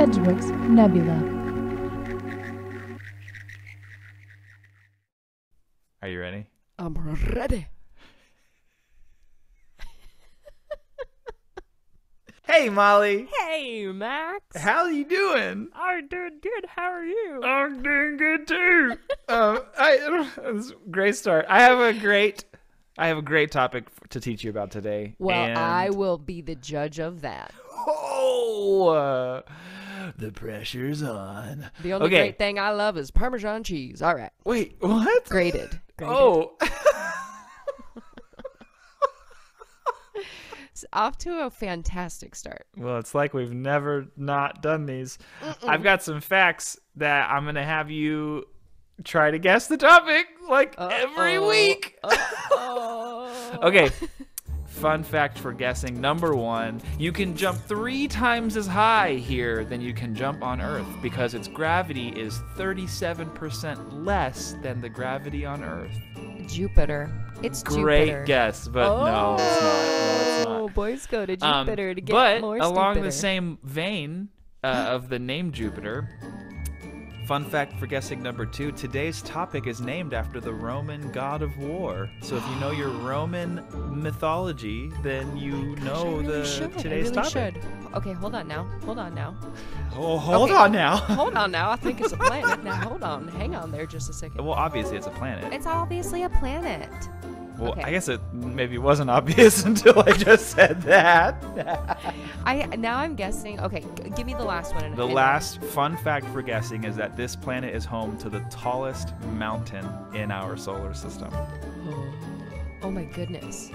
Edgeworks Nebula. Are you ready? I'm ready. Hey, Molly. Hey, Max. How you doing? I'm doing good. How are you? I'm doing good too. It's a great start. I have a great topic to teach you about today. Well, and I will be the judge of that. The pressure's on. The only great thing I love is Parmesan cheese. All right. Wait, what? Grated. Oh. It's off to a fantastic start. Well, it's like we've never not done these. I've got some facts that I'm going to have you try to guess the topic like every week. Okay. Fun fact for guessing number 1, you can jump 3 times as high here than you can jump on Earth because its gravity is 37% less than the gravity on Earth. Jupiter. It's Great Jupiter. guess, but no, it's not. No, it's not. Oh, boys go to Jupiter to get but more along stupider. the same vein of the name Jupiter, fun fact for guessing number 2, today's topic is named after the Roman god of war. So if you know your Roman mythology, then you know today's topic. Okay, hold on now. Oh, hold on now. Hold on now. I think it's a planet. Now, hold on. Hang on there just a second. Well, obviously it's a planet. It's obviously a planet. Well, okay. I guess it maybe wasn't obvious until I just said that. Now I'm guessing. Okay, give me the last one. The last fun fact for guessing is that this planet is home to the tallest mountain in our solar system. Oh my goodness.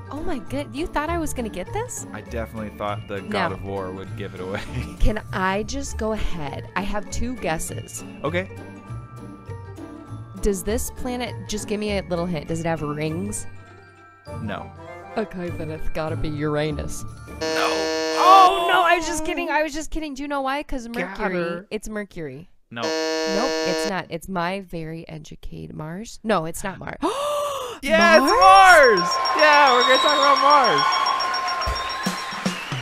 Oh my good. You thought I was going to get this? I definitely thought the God of War would give it away. Can I just go ahead? I have 2 guesses. Okay. Does this planet, just give me a little hint, does it have rings? No. Okay, then it's got to be Uranus. No. Oh, no, I was just kidding. Do you know why? Because Mercury. It's Mercury. No. Nope, it's not. It's my very educated Mars. No, it's not Mars. Yeah, Mars? it's Mars. Yeah, we're going to talk about Mars.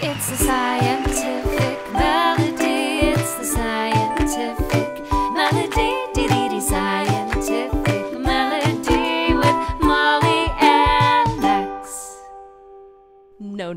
It's the scientific melody. It's the scientific melody. Dee-dee-dee, scientific melody with Molly and Max. No.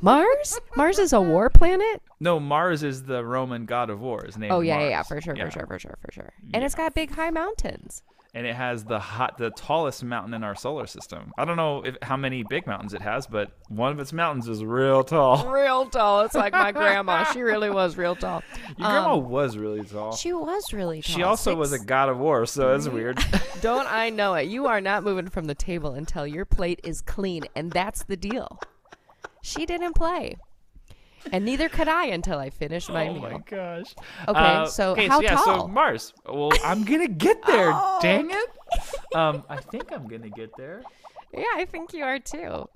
Mars? Mars is a war planet? No, Mars is the Roman god of war. His name Oh, is yeah, Mars. yeah, for sure. And it's got big high mountains. And it has the tallest mountain in our solar system. I don't know how many big mountains it has, but one of its mountains is real tall. Real tall. It's like my grandma. She really was real tall. Your grandma was really tall. She was really tall. She also was a god of war, so it's weird. Don't I know it? You are not moving from the table until your plate is clean, and that's the deal. She didn't play. And neither could I until I finished my meal. Oh my gosh. Okay, so how tall? So Mars. Well, I'm going to get there, dang it. I think I'm going to get there. Yeah, I think you are too.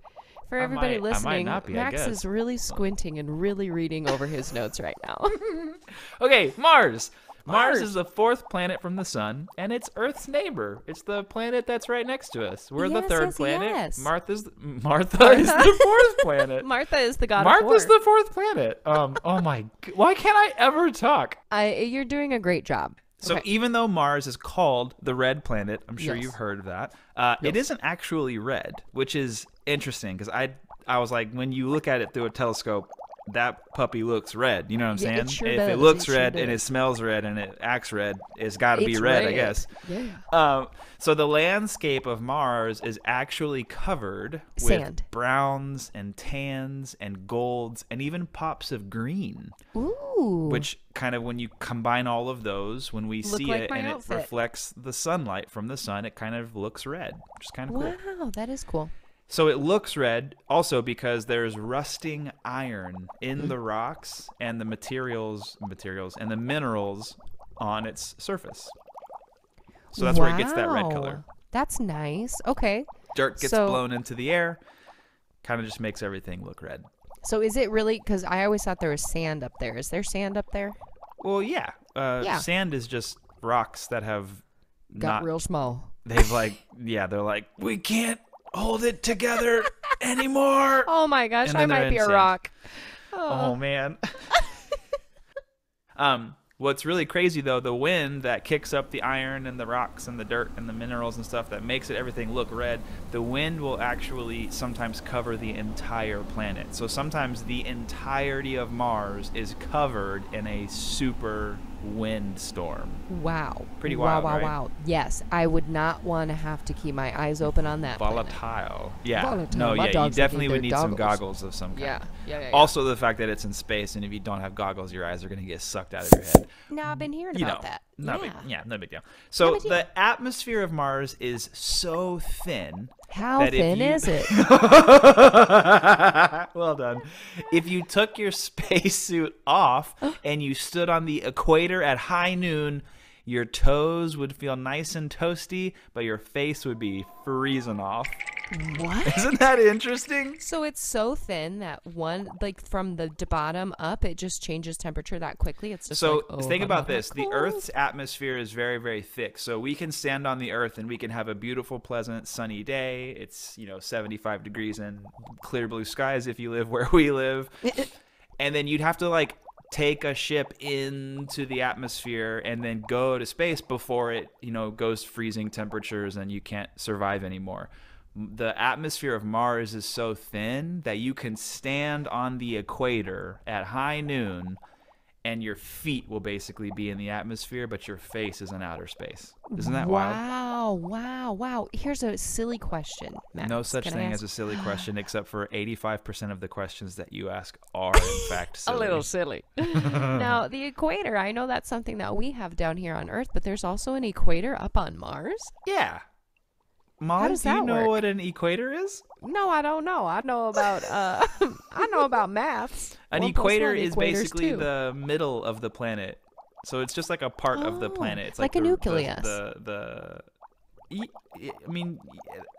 For everybody listening, not be, Max is really squinting and really reading over his notes right now. Okay, Mars. Mars is the 4th planet from the sun, and it's Earth's neighbor. It's the planet that's right next to us. We're the 3rd planet. Yes. Martha is the 4th planet. Martha is the god of war. Martha's the 4th planet. Oh my! Why can't I ever talk? You're doing a great job. So even though Mars is called the red planet, I'm sure Yes. you've heard of that. It isn't actually red, which is interesting because I was like, when you look at it through a telescope, that puppy looks red. You know what I'm saying? It sure If does. it looks It sure red and it does. smells red and it acts red, it's got to be It's red, I red. guess. Yeah. So the landscape of Mars is actually covered Sand. with browns and tans and golds and even pops of green. Ooh. Which kind of, when you combine all of those, when we Look see like it my and outfit. it reflects the sunlight from the sun, it kind of looks red, which is kind of cool. Wow, that is cool. So it looks red also because there's rusting iron in the rocks and the materials and the minerals on its surface. So that's where it gets that red color. That's nice. Okay. Dirt gets So- blown into the air, kind of just makes everything look red. So is it really, because I always thought there was sand up there. Is there sand up there? Well, yeah. Yeah. Sand is just rocks that have Got real small. they've like, yeah, they're like, we can't hold it together. anymore. Oh my gosh, And I then they're might be a insane. rock. Oh man. What's really crazy though, the wind that kicks up the iron and the rocks and the dirt and the minerals and stuff that makes everything look red, the wind will actually sometimes cover the entire planet. So sometimes the entirety of Mars is covered in a super windstorm. Wow. Pretty wow, wild, wow, right? wow. Yes, I would not want to have to keep my eyes open on that planet. Volatile. Yeah. Volatile. No, My yeah, you dogs definitely need would need their some goggles. goggles of some kind. Yeah. Also the fact that it's in space, and if you don't have goggles, your eyes are going to get sucked out of your head. No, I've been hearing about that. No big deal. So No big deal. the atmosphere of Mars is so thin. How that if thin you- is it? Well done. If you took your spacesuit off and you stood on the equator at high noon, your toes would feel nice and toasty, but your face would be freezing off. What? Isn't that interesting? So it's so thin that from the bottom up, it just changes temperature that quickly. It's just So like, think I'm about not this. The cold. Earth's atmosphere is very, very thick. So we can stand on the Earth and we can have a beautiful, pleasant, sunny day. It's, 75 degrees and clear blue skies if you live where we live. And then you'd have to take a ship into the atmosphere and then go to space before it, goes freezing temperatures and you can't survive anymore. The atmosphere of Mars is so thin that you can stand on the equator at high noon and your feet will basically be in the atmosphere, but your face is in outer space. Isn't that wild? Wow. Here's a silly question, Max. No such Can I thing ask? as a silly question, except for 85% of the questions that you ask are, in fact, silly. A little silly. Now, the equator, I know that's something that we have down here on Earth, but there's also an equator up on Mars? Yeah. Molly, does do you that know work? what an equator is? No, I don't know. I know about I know about maths. An 1 plus equator 1 is equators basically 2. the middle of the planet. So it's just like a part of the Oh, planet. It's like a the- nucleus. I mean,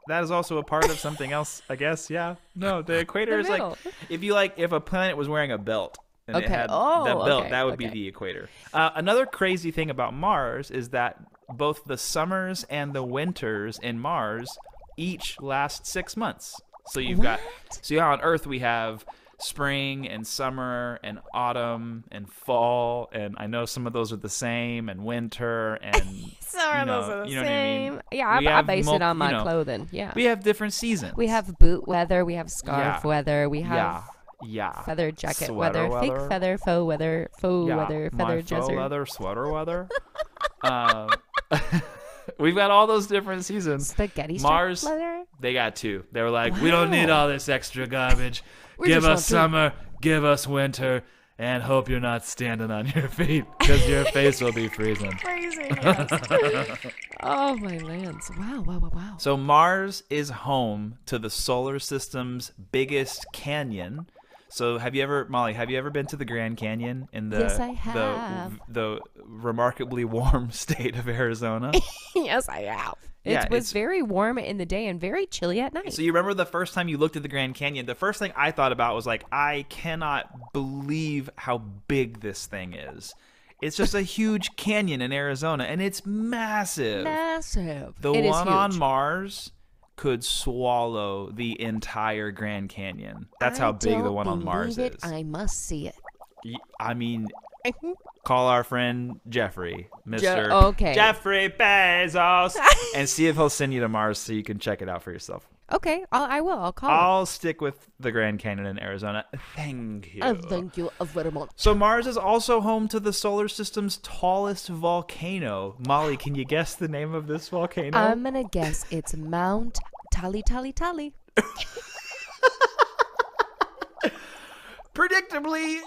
that is also a part of something else, I guess. Yeah. No, the equator The is like middle. if a planet was wearing a belt and it Okay. had Oh, that belt, okay, that would be okay. the equator. Another crazy thing about Mars is that both the summers and the winters in Mars each last 6 months. So you've got on Earth we have spring and summer and autumn and fall, and I know some of those are the same, and winter and Some of those are the you know what I mean? same. Yeah, We I have base it on my you know, clothing. Yeah. We have different seasons. We have boot weather, we have scarf Yeah. weather, we have yeah. feather jacket Sweater weather, fake weather. feather, faux weather, faux Yeah, weather, my feather faux jazzer. leather sweater weather. We've got all those different seasons. Spaghetti Mars, strap leather. they got two. They were like, we don't need all this extra garbage. Give just us want two." summer, give us winter, and hope you're not standing on your feet because your face will be freezing. Freezing, yes. Oh my lands! Wow. So Mars is home to the solar system's biggest canyon. So Molly, have you ever been to the Grand Canyon in the Yes, I have. the remarkably warm state of Arizona? Yes, I have. Yeah, It was it's- very warm in the day and very chilly at night. So you remember the first time you looked at the Grand Canyon, the first thing I thought about was like, I cannot believe how big this thing is. It's just a huge canyon in Arizona, and it's massive. Massive. The It is one on huge. Mars could swallow the entire Grand Canyon. That's how big the one on Mars believe is. it. I must see it. I mean, call our friend Jeffrey, Mr. okay. Jeffrey Bezos, and see if he'll send you to Mars so you can check it out for yourself. Okay, I will. I'll call him. I'll stick with the Grand Canyon in Arizona. Thank you. Thank you very much. So Mars is also home to the solar system's tallest volcano. Molly, can you guess the name of this volcano? I'm gonna guess it's Mount Tally. Predictably,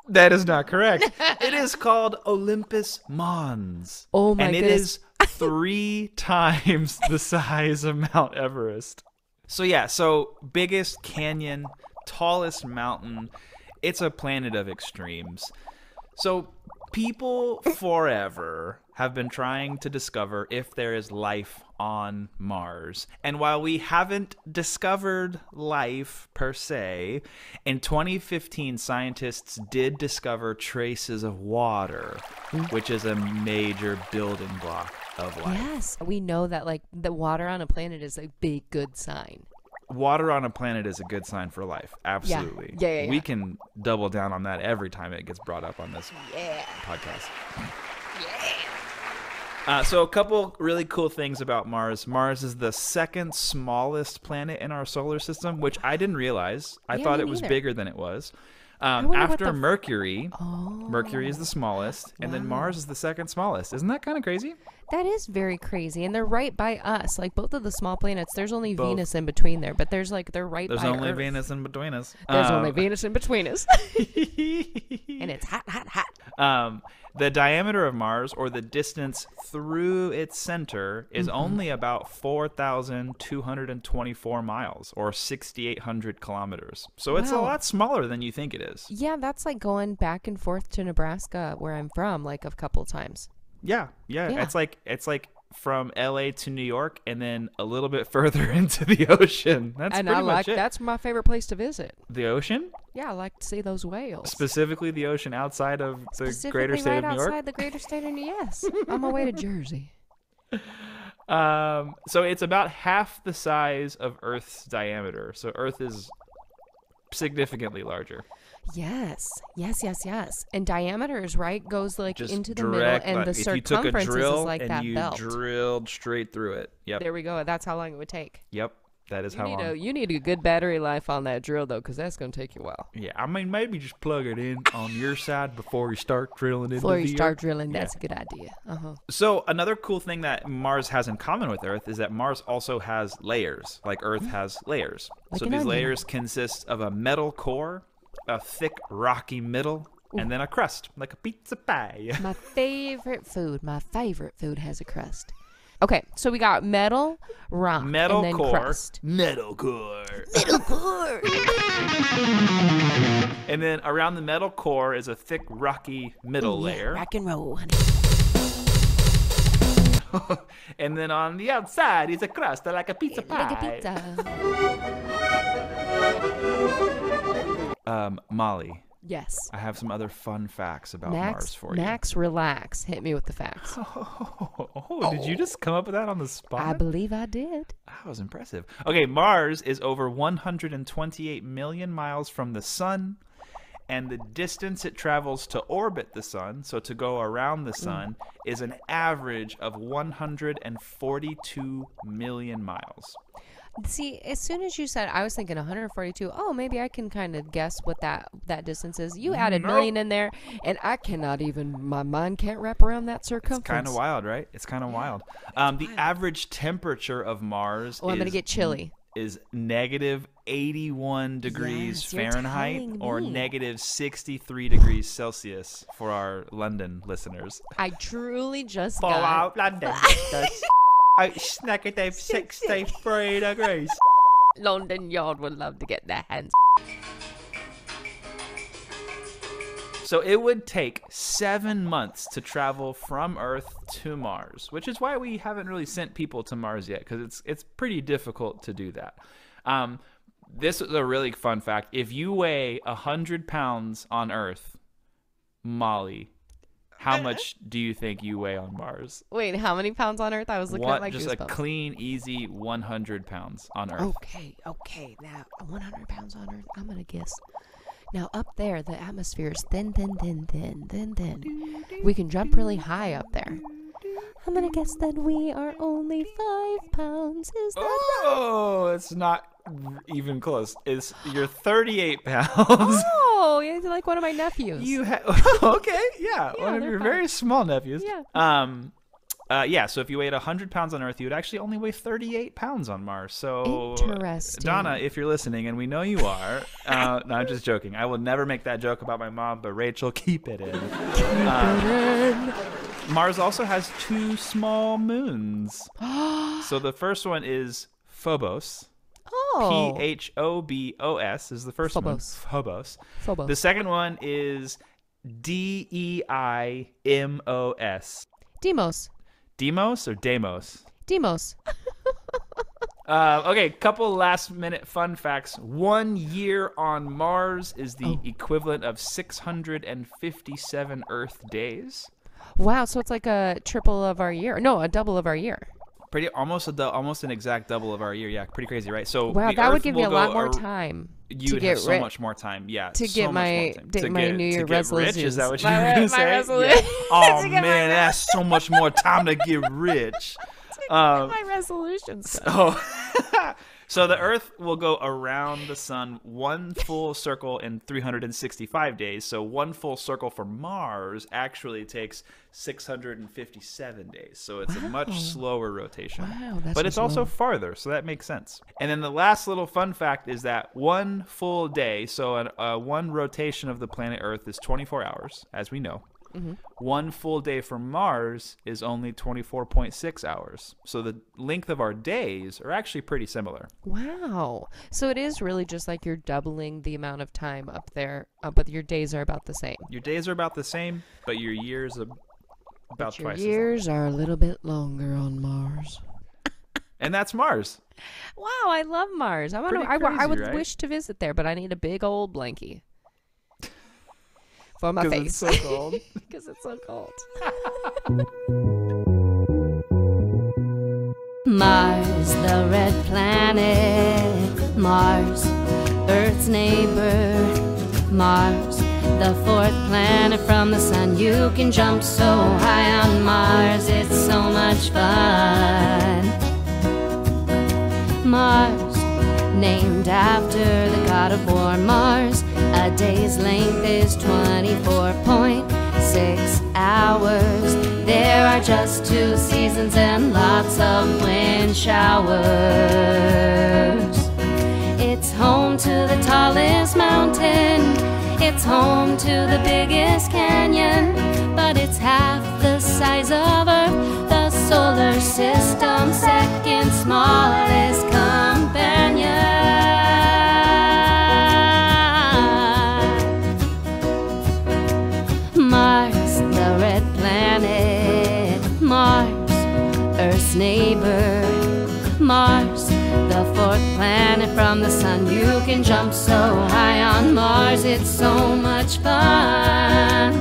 that is not correct. It is called Olympus Mons. Oh my And it goodness. is 3 times the size of Mount Everest. So biggest canyon, tallest mountain. It's a planet of extremes. So people forever have been trying to discover if there is life on Mars. And while we haven't discovered life per se, in 2015 scientists did discover traces of water, which is a major building block of life. Yes, we know that like the water on a planet is a big good sign. water on a planet is a good sign for life. Absolutely. Yeah. We can double down on that every time it gets brought up on this podcast. So a couple really cool things about Mars. Mars is the second smallest planet in our solar system, which I didn't realize. I thought it was bigger than it was. After Mercury, Mercury is the smallest, and then Mars is the second smallest. Isn't that kind of crazy? That is very crazy, and they're right by us. Like both of the small planets, there's only Venus in between there, but they're right by Earth. There's only Venus in between us. There's only Venus in between us. And it's hot, hot, hot. The diameter of Mars, or the distance through its center, is only about 4,224 miles, or 6,800 kilometers. So it's a lot smaller than you think it is. Yeah, that's like going back and forth to Nebraska, where I'm from, like a couple times. Yeah. It's like from LA to New York, and then a little bit further into the ocean. That's pretty much it. That's my favorite place to visit. The ocean? Yeah, I like to see those whales. Specifically the ocean outside of the greater state of New York? Outside the greater state of New York. Yes, on my way to Jersey. So it's about half the size of Earth's diameter. So Earth is significantly larger. Yes. And diameter is goes like just into the middle, and the circumference is like that belt. If you drilled straight through it. Yep. There we go. That's how long it would take. Yep. That is how long. You need a good battery life on that drill, though, because that's going to take you a while. Yeah, I mean, maybe just plug it in on your side before you start drilling into the Before you start Earth. drilling, that's a good idea. So another cool thing that Mars has in common with Earth is that Mars also has layers, like Earth has layers. Like so these layers consist of a metal core, a thick rocky middle, and then a crust, like a pizza pie. My favorite food has a crust. Okay, so we got metal, rock, and then crust. Metal core. And then around the metal core is a thick, rocky middle layer. Rock and roll, honey. And then on the outside is a crust like a pizza pie. Like a pizza. Molly. Yes. I have some other fun facts about Mars for you. Max, relax. Hit me with the facts. Did you just come up with that on the spot? I believe I did. That was impressive. Okay, Mars is over 128 million miles from the sun, and the distance it travels to orbit the sun, so to go around the sun, is an average of 142 million miles. See, as soon as you said, I was thinking 142. Oh, maybe I can kind of guess what that distance is. You added million in there, and I cannot even, my mind can't wrap around that circumference. It's kind of wild, right? It's kind of wild. The average temperature of Mars I'm going to get chilly. Is negative 81 degrees Fahrenheit or negative 63 degrees Celsius for our London listeners. I truly just got... London. It's negative 63 degrees. London Yard would love to get their hands. So it would take 7 months to travel from Earth to Mars, which is why we haven't really sent people to Mars yet, because it's pretty difficult to do that. This is a really fun fact. If you weigh 100 pounds on Earth, Molly, how much do you think you weigh on Mars? Wait, how many pounds on Earth? I was looking at my just goosebumps. A clean, easy 100 pounds on Earth. Okay. Now, 100 pounds on Earth, I'm going to guess. Now, up there, the atmosphere is thin. We can jump really high up there. I'm going to guess that we are only 5 pounds. Is that right? Oh, it's not even close. You're 38 pounds. Oh, you're like one of my nephews. Okay, yeah, one of your very small nephews. Yeah. So if you weighed 100 pounds on Earth, you would actually only weigh 38 pounds on Mars. So, interesting. Donna, if you're listening, and we know you are, no, I'm just joking. I will never make that joke about my mom, but Rachel, keep it in. Mars also has 2 small moons. So the first one is Phobos. Oh. Phobos is the first one. Phobos. The second one is Deimos. Demos or Deimos? Demos. Okay, couple last-minute fun facts. 1 year on Mars is the equivalent of 657 Earth days. Wow, so it's like a triple of our year. No, a double of our year. Pretty almost almost an exact double of our year. Yeah, pretty crazy, right? So Wow, the that would Earth give me will a lot go more time. You would have so much more time. Yeah, to so get much my more time. my New Year resolutions. Rich, is that what you were going to say? Resolution. Oh man, that's so much more time to get rich. My resolutions. So the Earth will go around the sun one full circle in 365 days. So one full circle for Mars actually takes 657 days. So it's a much slower rotation. Wow, that's but it's also farther, so that makes sense. And then the last little fun fact is that one full day, so one rotation of the planet Earth is 24 hours, as we know. Mm-hmm. One full day for Mars is only 24.6 hours. So the length of our days are actually pretty similar. Wow. So it is really just like you're doubling the amount of time up there, but your days are about the same. Your days are about the same, but your years are about twice as long. Your years are a little bit longer on Mars. And that's Mars. Wow, I love Mars. I would wish to visit there, but I need a big old blankie. For my face. It's so cold. Because it's so cold. Mars, the red planet. Mars, Earth's neighbor. Mars, the fourth planet from the sun. You can jump so high on Mars, it's so much fun. Mars, named after the god of war. Mars, a day's length is 24.6 hours. There are just 2 seasons and lots of wind showers. It's home to the tallest mountain. It's home to the biggest canyon. But it's half the size of Earth, the solar system's second smallest companion. Mars, the red planet. Mars, Earth's neighbor. Mars, the fourth planet from the sun. You can jump so high on Mars, it's so much fun.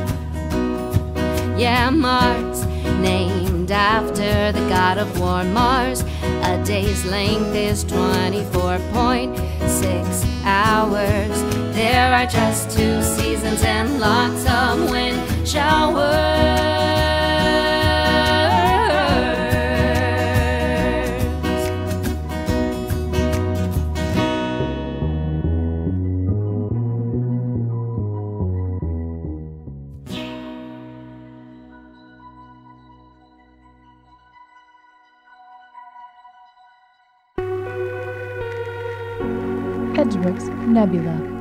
Yeah, Mars, named after the god of war. Mars, a day's length is 24.6 hours. There are just 2 seasons and lots of wind showers. Edgeworks Nebula.